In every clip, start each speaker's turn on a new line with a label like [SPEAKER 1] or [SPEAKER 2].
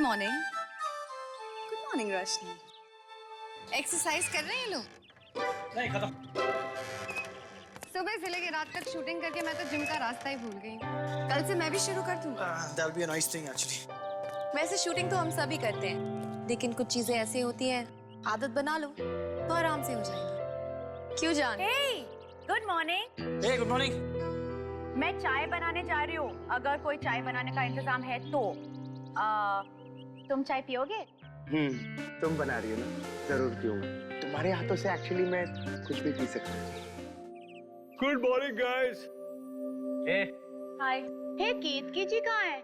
[SPEAKER 1] Morning. Good morning रोशनी। Exercise कर रहे हैं ये लोग?
[SPEAKER 2] नहीं, खत्म।
[SPEAKER 1] सुबह से लेके रात तक शूटिंग करके मैं तो जिम का रास्ता ही भूल गई। कल से मैं भी शुरू कर दूंगा।
[SPEAKER 2] That'll be a nice thing actually.
[SPEAKER 1] वैसे शूटिंग तो हम सभी करते हैं, लेकिन कुछ चीजें ऐसी होती हैं, आदत बना लो तो आराम से हो जाएगी। क्यों जान?
[SPEAKER 3] Hey, good morning.
[SPEAKER 2] Hey, good morning.
[SPEAKER 3] मैं चाय बनाने जा रही हूँ। अगर कोई चाय बनाने का इंतजाम है तो तुम चाय पियोगे?
[SPEAKER 4] तुम बना रही हो ना, जरूर पीऊंगा। तुम्हारे हाथों से एक्चुअली मैं कुछ भी पी सकता हूँ। Good morning guys.
[SPEAKER 3] Hi. Hey Ketki ji कहाँ है?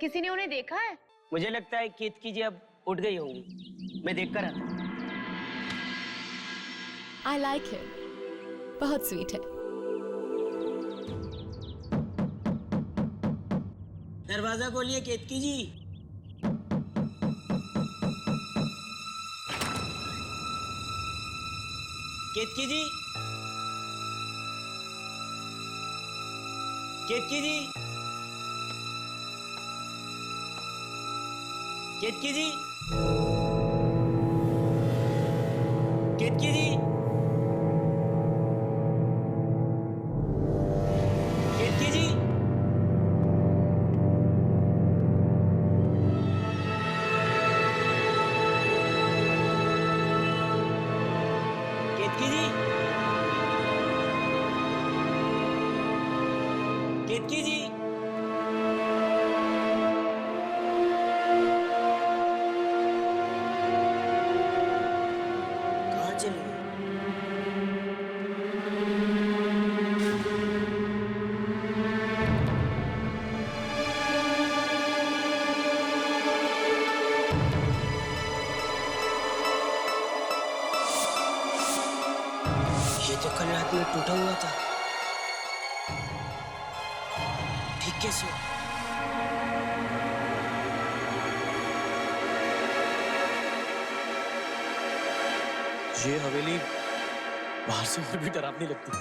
[SPEAKER 3] किसी ने उन्हें देखा है?
[SPEAKER 5] मुझे लगता है केतकी जी अब उठ गई होंगी। मैं देख कर आता हूँ।
[SPEAKER 6] I like him. बहुत स्वीट है।
[SPEAKER 5] दरवाजा खोलिए केतकी जी। केतकी जी, केतकी जी, केतकी जी, केतकी जी, केतकी जी, केतकी जी, केतकी जी, कहाँ चली गई? ये तो कल रात में टूटा हुआ था। ठीक कैसे?
[SPEAKER 2] ये हवेली बाहर से और भी डरावनी लगती है।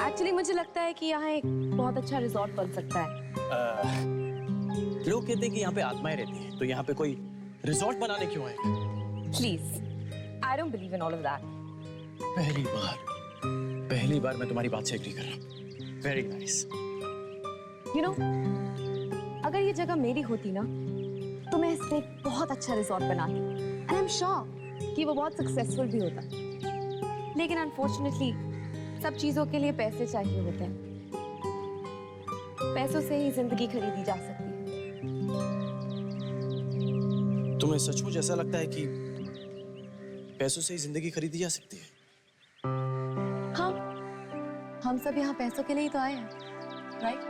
[SPEAKER 6] एक्चुअली मुझे लगता है कि यहाँ एक बहुत अच्छा रिजॉर्ट बन सकता है।
[SPEAKER 2] लोग कहते हैं कि यहाँ पे आत्माएं रहती हैं, तो यहाँ पे कोई रिजॉर्ट बनाने क्यों आए?
[SPEAKER 6] Please, I don't believe in all of that.
[SPEAKER 2] पहली बार मैं तुम्हारी बात से एग्री कर रहा हूँ। Very nice.
[SPEAKER 6] यू नो, अगर ये जगह मेरी होती ना, तो मैं इस पे एक बहुत अच्छा रिजॉर्ट बनाती। एंड आई एम श्योर कि वो बहुत सक्सेसफुल भी होता। लेकिन अनफॉर्चुनेटली सब चीजों के लिए पैसे चाहिए होते हैं। पैसों से ही जिंदगी खरीदी जा सकती है।
[SPEAKER 2] तुम्हें सचमुच ऐसा लगता है कि पैसों से ही जिंदगी खरीदी जा सकती है?
[SPEAKER 6] हाँ, हम सब यहाँ पैसों के लिए ही तो आए हैं, राइट?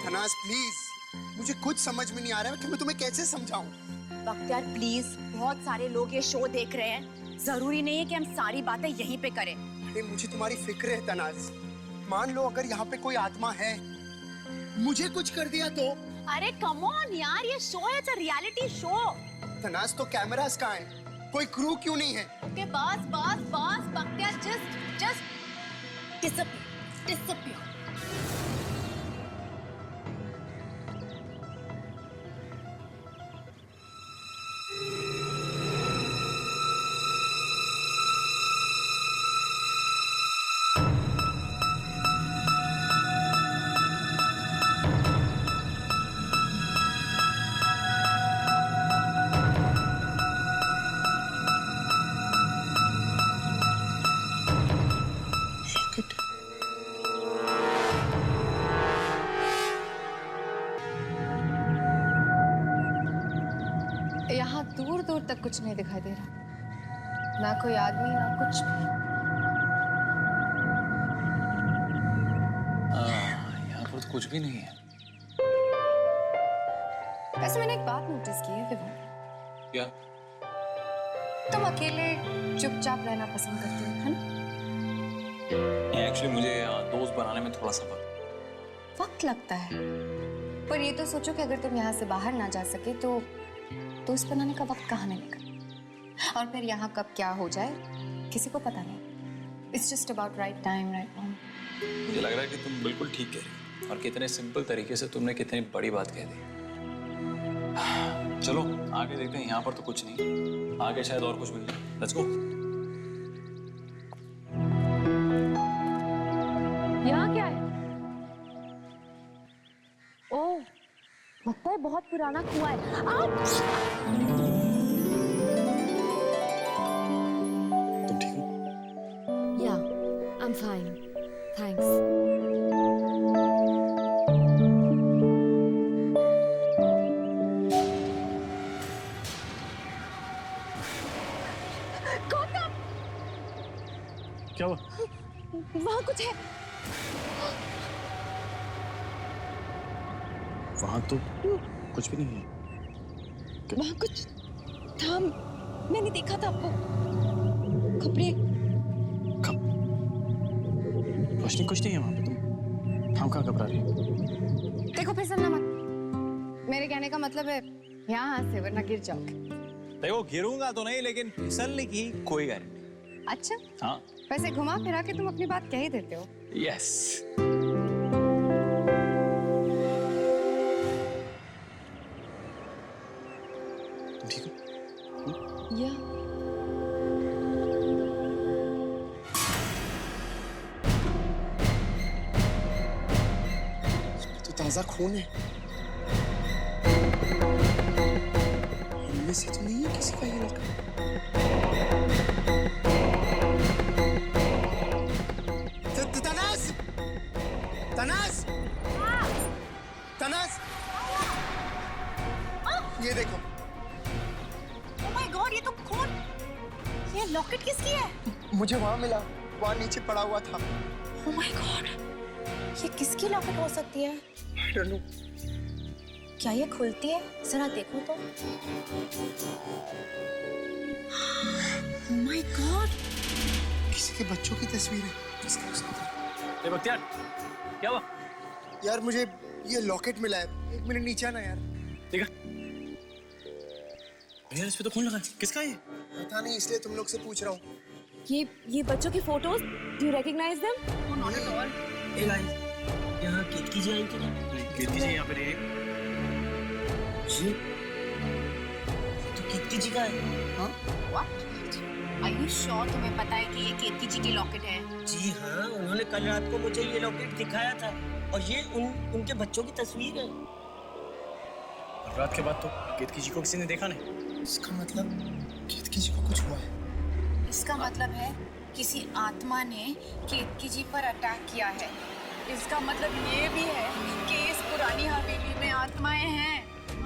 [SPEAKER 4] धनास प्लीज, मुझे कुछ समझ में नहीं आ रहा है कि मैं तुम्हें कैसे समझाऊं।
[SPEAKER 3] बख्तियार प्लीज, बहुत सारे लोग ये शो देख रहे हैं। जरूरी नहीं है कि हम सारी बातें यहीं पे करें।
[SPEAKER 4] अरे मुझे तुम्हारी फिक्र है तनाज। मान लो अगर यहाँ पे कोई आत्मा है, मुझे कुछ कर दिया तो?
[SPEAKER 3] अरे कम ऑन यार, ये शो है, it's a reality show.
[SPEAKER 4] Tanaz तो कैमरास कहाँ है? कोई क्रू क्यों नहीं है?
[SPEAKER 3] ओके बस बस बस बख्तियार, जस्ट डिसअपीयर।
[SPEAKER 1] यहाँ दूर दूर तक कुछ नहीं दिखाई दे रहा, ना कोई आदमी ना कुछ भी।
[SPEAKER 2] यहाँ पर तो कुछ भी नहीं है।
[SPEAKER 1] वैसे मैंने एक बात नोटिस की है विवान।
[SPEAKER 2] क्या?
[SPEAKER 1] तुम अकेले चुपचाप रहना पसंद करते हो, है ना?
[SPEAKER 2] एक्चुअली मुझे दोस्त बनाने में थोड़ा सा
[SPEAKER 1] वक्त लगता है, पर ये तो सोचो कि अगर तुम यहाँ से बाहर ना जा सके तो दोस्त बनाने का वक्त कहाँ मिलेगा? और फिर यहाँ कब क्या हो जाए किसी को पता नहीं। It's just about right time right moment.
[SPEAKER 7] मुझे लग रहा है कि तुम बिल्कुल ठीक कह रही हो और कितने सिंपल तरीके से तुमने कितनी बड़ी बात कह दी। चलो आगे देखते हैं, यहाँ पर तो कुछ नहीं, आगे शायद और कुछ मिल जाए। Let's go.
[SPEAKER 6] यहाँ क्या है? ओह, लगता है बहुत पुराना कुआं है।
[SPEAKER 2] तुम ठीक हो?
[SPEAKER 6] Yeah, I'm fine. Thanks.
[SPEAKER 2] क्या हुआ?
[SPEAKER 6] वहाँ कुछ है।
[SPEAKER 2] वहां तो कुछ भी नहीं है।
[SPEAKER 6] वहाँ कुछ था, मैंने देखा था आपको। कपड़े।
[SPEAKER 2] कब? रोशनी कुछ नहीं है वहां पे, तुम कहाँ घबरा रही हो?
[SPEAKER 1] देखो फिसलना मत। मेरे कहने का मतलब है यहाँ से, वरना गिर जाओगे।
[SPEAKER 7] देखो गिरूंगा तो नहीं, लेकिन फिसलने की कोई गारंटी।
[SPEAKER 1] अच्छा,
[SPEAKER 7] हाँ।
[SPEAKER 1] वैसे घुमा फिरा के तुम अपनी बात कह ही देते हो।
[SPEAKER 7] यस।
[SPEAKER 2] तुम ठीक हो?
[SPEAKER 6] या
[SPEAKER 4] तो ताजा खून है। इनमें से तो नहीं है किसी का ये लड़का। तनास! तनास! तनास! ये देखो।
[SPEAKER 3] ओह माय गॉड, ये तो खून। ये लॉकेट किसकी है?
[SPEAKER 4] मुझे वहां मिला, वहां नीचे पड़ा हुआ था।
[SPEAKER 3] ओह माय गॉड, ये किसकी लॉकेट हो सकती है?
[SPEAKER 4] I don't know.
[SPEAKER 3] क्या ये खुलती है? जरा देखो तो। ओह माय गॉड,
[SPEAKER 4] किसी के बच्चों की तस्वीर है। किसका हो सकता है?
[SPEAKER 2] ए बख्तियार, क्या हुआ?
[SPEAKER 4] यार मुझे ये लॉकेट मिला है। एक मिनट नीचे आना यार।
[SPEAKER 2] देखा? यार इस पे तो खून लगा है। किसका है ये?
[SPEAKER 4] पता नहीं, इसलिए तुम लोग से पूछ रहा हूँ।
[SPEAKER 6] ये बच्चों की photos, do you recognize them?
[SPEAKER 5] Hey guys, यहाँ केतकी जी आई थी ना?
[SPEAKER 2] कीर्ति जी यहाँ पे रही।
[SPEAKER 5] जी, तो केतकी जी का है।
[SPEAKER 3] आर यू श्योर तुम्हें पता है कि ये केतकी जी की लॉकेट है?
[SPEAKER 5] जी हाँ, उन्होंने कल रात को मुझे ये लॉकेट दिखाया था और ये उनके बच्चों की तस्वीर है।
[SPEAKER 2] और रात के बाद तो कीर्ति जी को किसी ने देखा नहीं।
[SPEAKER 4] इसका मतलब केतकी जी को कुछ हुआ है।
[SPEAKER 3] इसका मतलब है किसी आत्मा ने केतकी जी पर अटैक किया है। इसका मतलब ये भी है कि इस पुरानी हवेली में आत्माएं हैं।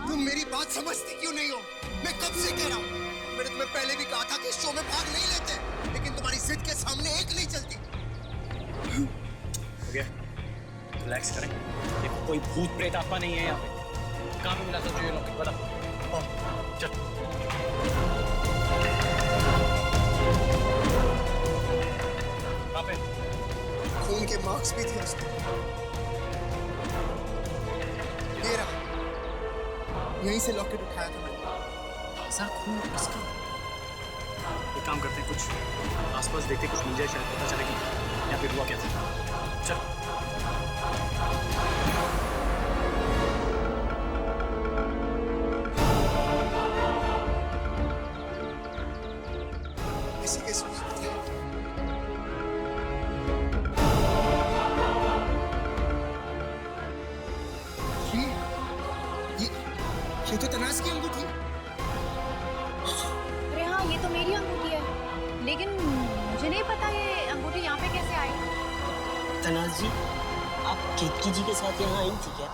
[SPEAKER 4] तुम मेरी बात समझती क्यों नहीं हो? मैं कब से कह रहा हूँ। मैंने तुम्हें पहले भी कहा था कि इस शो में भाग नहीं लेते, लेकिन तुम्हारी जिद के सामने एक नहीं चलती।
[SPEAKER 2] हो गया? रिलैक्स करें। देखो कोई भूत प्रेत आत्मा नहीं है यहाँ पे। कहाँ पे मिला था ये लॉकेट? बता। चल। कहाँ पे?
[SPEAKER 4] खून के मार्क्स भी थे उसमें। ये रहा, यहीं से लॉकेट उठाया था मैंने।
[SPEAKER 2] ऐसा खून किसका? एक काम करते हैं, कुछ आसपास देखते, कुछ मिल जाए, शायद पता चले कि यहाँ पे हुआ क्या था। चल।
[SPEAKER 4] ऐसे कैसे हो सकता है? ये तो तनास की अंगूठी।
[SPEAKER 3] अरे हाँ, ये तो मेरी अंगूठी है, लेकिन मुझे नहीं पता ये अंगूठी यहाँ पे कैसे आई।
[SPEAKER 5] तनाज जी, आप केतकी जी के साथ यहाँ आई थी क्या?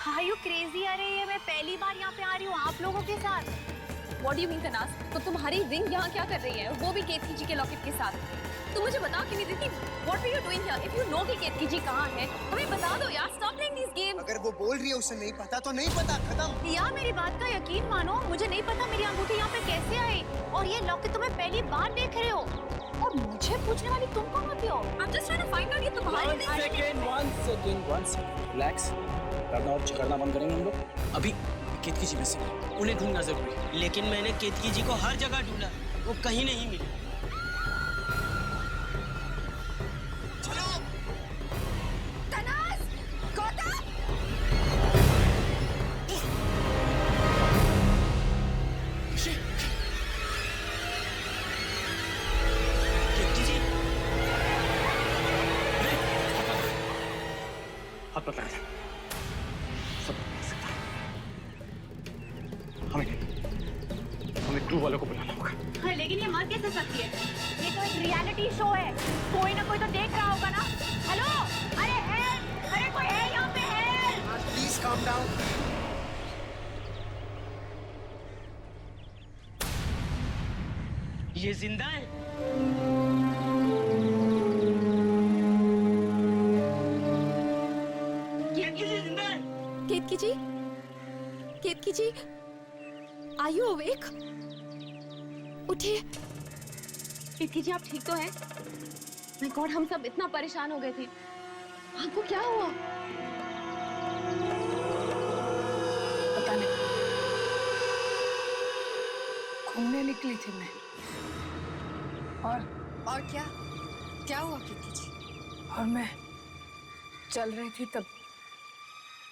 [SPEAKER 3] Are you crazy? अरे ये मैं पहली बार यहाँ पे आ रही हूँ आप लोगों के साथ।
[SPEAKER 6] What do you mean, तनास? तो तुम्हारी रिंग यहाँ क्या कर रही है? वो भी केतकी जी के लॉकेट के साथ। तुम मुझे बता क्यों नहीं देती? What are you doing here? If you know कि केतकी जी कहाँ है, हमें बता दो यार। Stop playing these games.
[SPEAKER 4] अगर वो बोल रही है उसे नहीं पता तो नहीं पता, खत्म।
[SPEAKER 3] यार मेरी बात का यकीन मानो, मुझे नहीं पता मेरी अंगूठी यहाँ पे कैसे आई, और ये लॉकेट तुम्हें पहली बार देख रहे हो और मुझे पूछने वाली तुम कौन होती हो? I'm just trying to find out ये तुम्हारी
[SPEAKER 2] one second. Relax. करना और करना बंद करेंगे हम लोग। अभी केतकी जी मिसिंग है, उन्हें ढूंढना जरूरी है।
[SPEAKER 5] लेकिन मैंने केतकी जी को हर जगह ढूंढा, वो कहीं नहीं मिली।
[SPEAKER 1] तनाज, गौतम,
[SPEAKER 5] केतकी जी,
[SPEAKER 2] हाथ मत लगा, सब हो सकता है। हमें क्रू वालों को बुलाना होगा।
[SPEAKER 3] हाँ, लेकिन ये मर कैसे सकती है? ये तो एक रियलिटी शो है, कोई ना कोई तो देख रहा होगा ना। हेलो, अरे हेल्प, अरे कोई है यहाँ पे? हेल्प!
[SPEAKER 4] Please calm down.
[SPEAKER 5] ये जिंदा है? केतकी जी जिंदा है?
[SPEAKER 1] केतकी जी, केतकी जी, आर यू अवेक? उठिए।
[SPEAKER 6] केतकी जी, आप ठीक तो हैं? माय गॉड, हम सब इतना परेशान हो गए थे। आपको क्या हुआ?
[SPEAKER 8] पता नहीं, घूमने निकली थी मैं,
[SPEAKER 1] और क्या क्या हुआ केतकी जी?
[SPEAKER 8] और मैं चल रही थी तब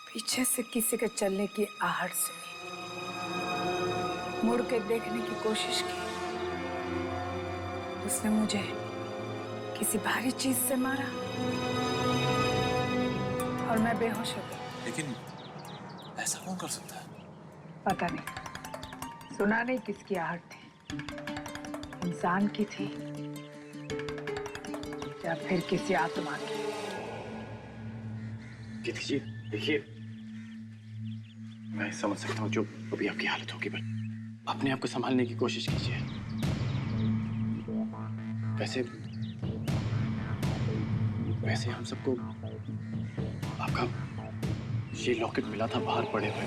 [SPEAKER 8] पीछे से किसी के चलने की आहट सुनी। मुड़ के देखने की कोशिश की, उसने मुझे किसी भारी चीज से मारा और मैं बेहोश हो गई।
[SPEAKER 7] लेकिन ऐसा कौन कर सकता है?
[SPEAKER 8] पता नहीं, सुना नहीं किसकी आहट थी, इंसान की थी या फिर किसी आत्मा की।
[SPEAKER 2] केतकी जी, देखिए, मैं समझ सकता हूँ जो अभी आपकी हालत होगी, पर अपने आप को संभालने की कोशिश कीजिए। वैसे हम सबको आपका ये लॉकेट मिला था बाहर पड़े हुए।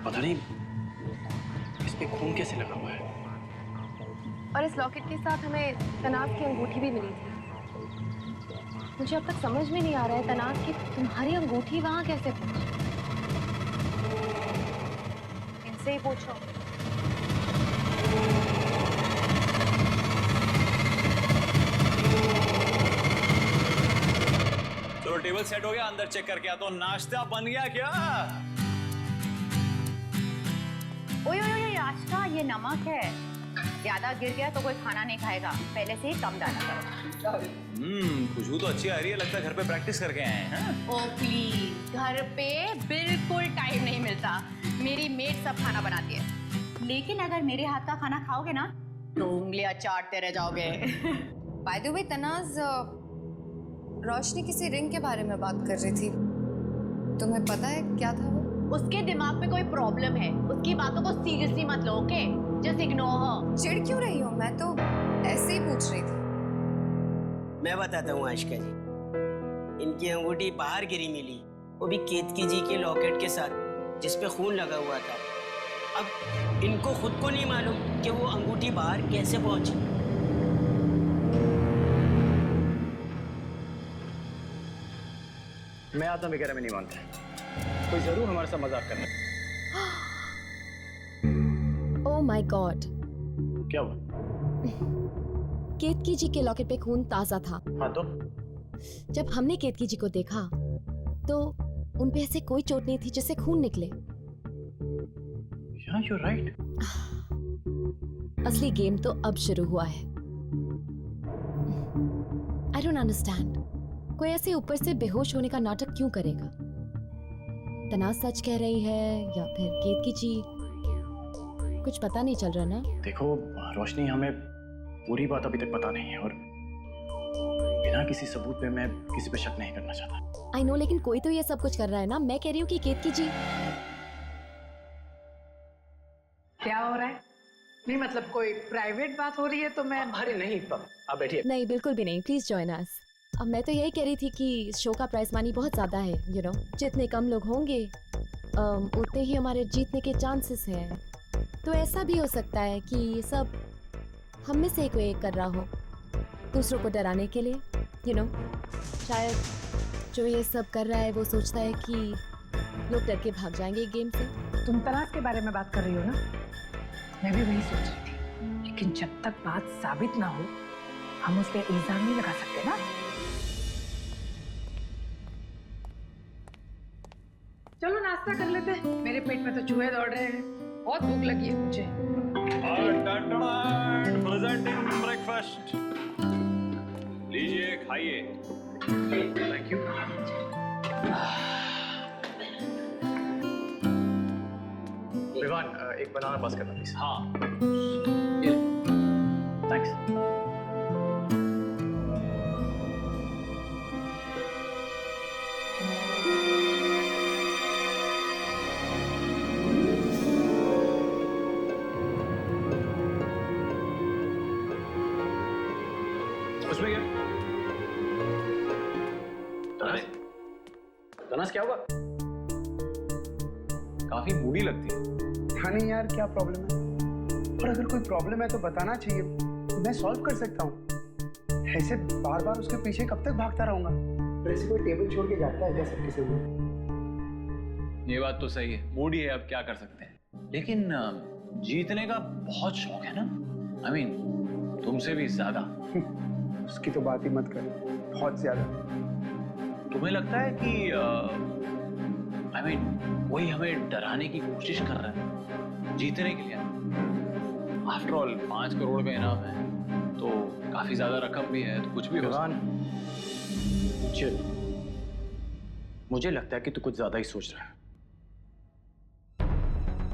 [SPEAKER 2] पता नहीं इस पे खून कैसे लगा हुआ है।
[SPEAKER 6] और इस लॉकेट के साथ हमें तनाज की अंगूठी भी मिली थी। मुझे अब तक समझ में नहीं आ रहा है तनाज की तुम्हारी अंगूठी वहां कैसे पहुंची। इनसे ही पूछो।
[SPEAKER 7] चलो टेबल सेट हो गया, अंदर चेक करके आता हूँ। नाश्ता बन गया क्या?
[SPEAKER 3] ओए ओए ओए, आस्था, ये नमक है, ज्यादा गिर गया तो कोई खाना नहीं खाएगा, पहले से ही कम डाला करो।
[SPEAKER 7] खुशबू तो अच्छी आ रही है, लगता है घर पे प्रैक्टिस करके आए हैं।
[SPEAKER 3] ओ प्लीज, घर पे बिल्कुल टाइम नहीं मिलता, मेरी मेड सब खाना बनाती है। लेकिन अगर मेरे हाथ का खाना खाओगे ना तो उंगलियां चाटते रह जाओगे।
[SPEAKER 1] बाय द वे तनाज, रोशनी किसी रिंग के बारे में बात कर रही थी, तुम्हें पता है क्या था वो?
[SPEAKER 3] उसके दिमाग में कोई प्रॉब्लम है, उसकी बातों को सीरियसली मत लो, ओके? Just ignore her.
[SPEAKER 1] चिढ़ क्यों रही हो? मैं तो ऐसे ही पूछ रही थी।
[SPEAKER 5] मैं बताता हूँ आशिका जी, इनकी अंगूठी बाहर गिरी मिली, वो भी केतकी जी के लॉकेट के साथ जिसपे खून लगा हुआ था। अब इनको खुद को नहीं मालूम कि वो अंगूठी बाहर कैसे पहुंची।
[SPEAKER 2] मैं आत्मा वगैरह में नहीं मानता, कोई जरूर हमारे साथ मजाक कर रहा है।
[SPEAKER 6] ओह माय गॉड,
[SPEAKER 2] क्या हुआ?
[SPEAKER 6] केतकी जी के लॉकेट पे खून ताजा था।
[SPEAKER 2] हाँ तो
[SPEAKER 6] जब हमने केतकी जी को देखा तो उन पे ऐसे कोई चोट नहीं थी जिससे खून निकले।
[SPEAKER 2] yeah, you're right.
[SPEAKER 6] असली गेम तो अब शुरू हुआ है। I don't understand. कोई ऐसे ऊपर से बेहोश होने का नाटक क्यों करेगा? तनाज सच कह रही है या फिर केतकी जी? कुछ पता नहीं चल रहा ना।
[SPEAKER 2] देखो रोशनी, हमें पूरी बात अभी तक पता नहीं है और बिना किसी सबूत पे मैं किसी पे शक नहीं करना चाहता।
[SPEAKER 6] आई नो, लेकिन कोई तो ये सब कुछ कर रहा है ना। मैं कह रही हूँ कि केतकी जी।
[SPEAKER 8] क्या हो रहा है? नहीं मतलब कोई प्राइवेट बात हो रही है तो मैं।
[SPEAKER 2] अरे नहीं, आप बैठिए।
[SPEAKER 6] नहीं, बिल्कुल भी नहीं, प्लीज जॉइन अस। अब मैं तो यही कह रही थी कि इस शो का प्राइस मनी बहुत ज्यादा है, यू नो। जितने कम लोग होंगे उतने ही हमारे जीतने के चांसेस हैं। तो ऐसा भी हो सकता है कि ये सब हम में से कोई एक कर रहा हो, दूसरों को डराने के लिए, यू नो। शायद जो ये सब कर रहा है वो सोचता है कि लोग डर के भाग जाएंगे गेम से,
[SPEAKER 8] तुम तलाश के बारे में बात कर रही हो ना? मैं भी वही सोच रही थी, लेकिन जब तक बात साबित ना हो हम उस पर इल्जाम नहीं लगा सकते ना। चलो नाश्ता कर लेते हैं, मेरे पेट में तो चूहे दौड़ रहे हैं, बहुत भूख लगी है मुझे।
[SPEAKER 7] प्रेजेंटिंग ब्रेकफास्ट, लीजिए खाइए।
[SPEAKER 2] Thank you. विवान, एक बनाना पास करना प्लीज।
[SPEAKER 7] हाँ,
[SPEAKER 2] थैंक्स।
[SPEAKER 7] उसमें क्या?
[SPEAKER 2] तनास क्या हुआ?
[SPEAKER 7] काफी मूडी लगती है।
[SPEAKER 4] हाँ नहीं यार, क्या प्रॉब्लम है? और अगर कोई प्रॉब्लम है तो बताना चाहिए, मैं सॉल्व कर सकता हूँ। ऐसे बार बार उसके पीछे कब तक भागता रहूंगा? और ऐसे कोई टेबल छोड़ के जाता है क्या सबके सामने?
[SPEAKER 7] ये बात तो सही है, मूडी है, अब क्या कर सकते हैं। लेकिन जीतने का बहुत शौक है ना। आई मीन तुमसे भी ज्यादा।
[SPEAKER 4] उसकी तो बात ही मत कर, बहुत ज्यादा।
[SPEAKER 7] तुम्हें लगता है कि आई मीन वही हमें डराने की कोशिश कर रहा है जीतने के लिए? आफ्टर ऑल 5 करोड़ का इनाम है तो काफी ज्यादा रकम भी है, तो कुछ भी हो सकता है।
[SPEAKER 2] चिल, मुझे लगता है कि तू कुछ ज्यादा ही सोच रहा है।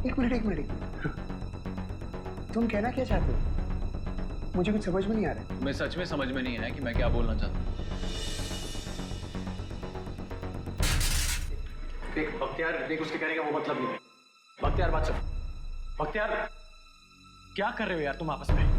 [SPEAKER 4] एक मिनट। तुम कहना क्या चाहते हो? मुझे कुछ समझ में नहीं आ रहा।
[SPEAKER 7] मैं सच में समझ में नहीं आया कि मैं क्या बोलना चाहता हूँ।
[SPEAKER 2] देख बख्तियार, देख उसके कहने का वो मतलब नहीं है। बख्तियार बात सुन। बख्तियार, क्या कर रहे हो यार तुम आपस में?